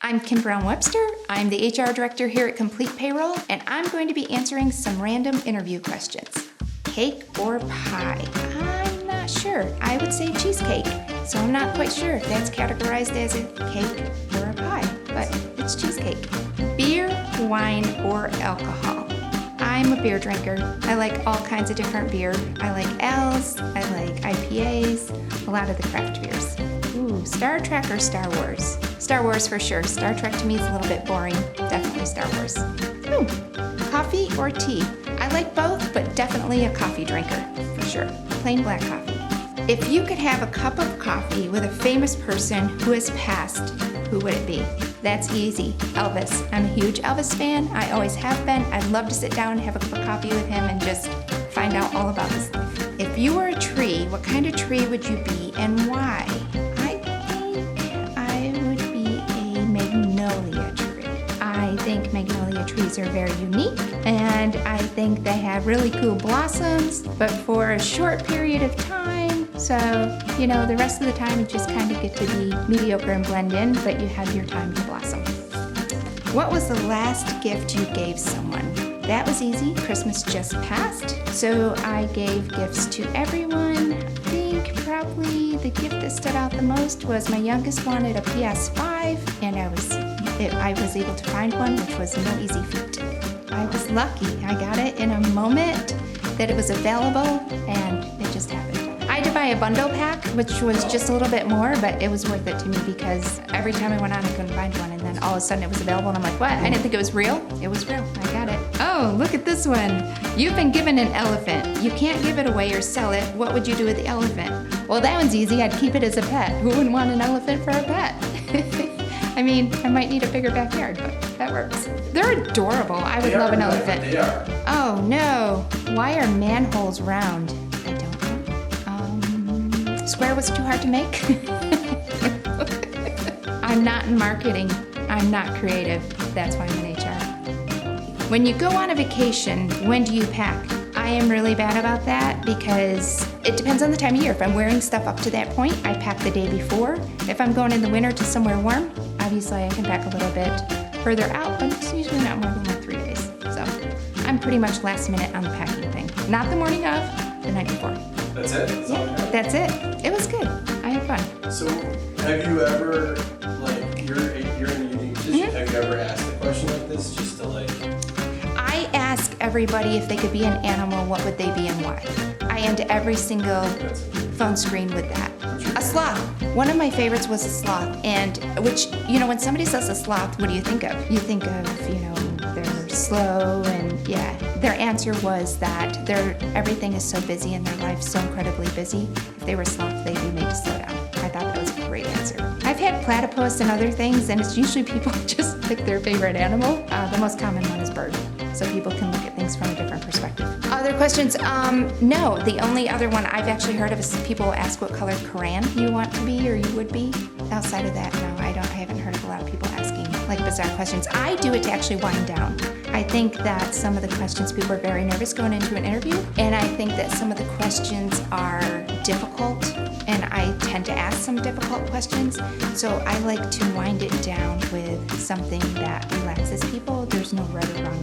I'm Kim Brown-Webster. I'm the HR director here at Complete Payroll, and I'm going to be answering some random interview questions. Cake or pie? I'm not sure. I would say cheesecake, so I'm not quite sure if that's categorized as a cake or a pie, but it's cheesecake. Beer, wine, or alcohol? I'm a beer drinker. I like all kinds of different beer. I like ales, I like IPAs, a lot of the craft beers. Ooh, Star Trek or Star Wars? Star Wars for sure. Star Trek to me is a little bit boring. Definitely Star Wars. Ooh, coffee or tea? I like both, but definitely a coffee drinker, for sure. Plain black coffee. If you could have a cup of coffee with a famous person who has passed, who would it be? That's easy. Elvis. I'm a huge Elvis fan. I always have been. I'd love to sit down and have a cup of coffee with him and just find out all about his life. If you were a tree, what kind of tree would you be and why? I think I would be a magnolia tree. I think magnolia trees are very unique, and I think they have really cool blossoms, but for a short period of time. So, the rest of the time you just kind of get to be mediocre and blend in, but you have your time to blossom. What was the last gift you gave someone? That was easy. Christmas just passed, so I gave gifts to everyone. I think probably the gift that stood out the most was my youngest wanted a PS5, and I was able to find one, which was no easy feat. I was lucky. I got it in a moment that it was available, and it just happened. I had to buy a bundle pack, which was just a little bit more, but it was worth it to me because every time I went on, I couldn't find one, and then all of a sudden it was available, and I'm like, what? I didn't think it was real. It was real. I got it. Oh, look at this one. You've been given an elephant. You can't give it away or sell it. What would you do with the elephant? Well, that one's easy. I'd keep it as a pet. Who wouldn't want an elephant for a pet? I mean, I might need a bigger backyard, but that works. They're adorable. I would love an elephant. They are. Oh no. Why are manholes round? I don't know. Square was too hard to make. I'm not in marketing. I'm not creative. That's why I'm in HR. When you go on a vacation, when do you pack? I am really bad about that because it depends on the time of year. If I'm wearing stuff up to that point, I pack the day before. If I'm going in the winter to somewhere warm, obviously I can pack a little bit further out, but it's usually not more than like 3 days. So I'm pretty much last minute on the packing thing. Not the morning of, the night before. That's it? That's it. It was good. I had fun. So have you ever, you're in a unique position, have you ever asked a question like this just to I ask everybody if they could be an animal, what would they be and why? I end every single phone screen with that. A sloth. One of my favorites was a sloth, and which, when somebody says a sloth, what do you think of? You think of, they're slow, and their answer was that everything is so busy and their life's so incredibly busy. If they were a sloth, they'd be made to slow down. I thought that was a great answer. I've had platypus and other things, and it's usually people just pick their favorite animal. The most common one is bird, so people can look at things from a different perspective. Other questions? No. The only other one I've actually heard of is people ask what color crayon you want to be or you would be. Outside of that, no, I haven't heard of a lot of people asking bizarre questions. I do it to actually wind down. I think that some of the questions, people are very nervous going into an interview, and I think that some of the questions are difficult, and I tend to ask some difficult questions, so I like to wind it down with something that relaxes people. There's no right or wrong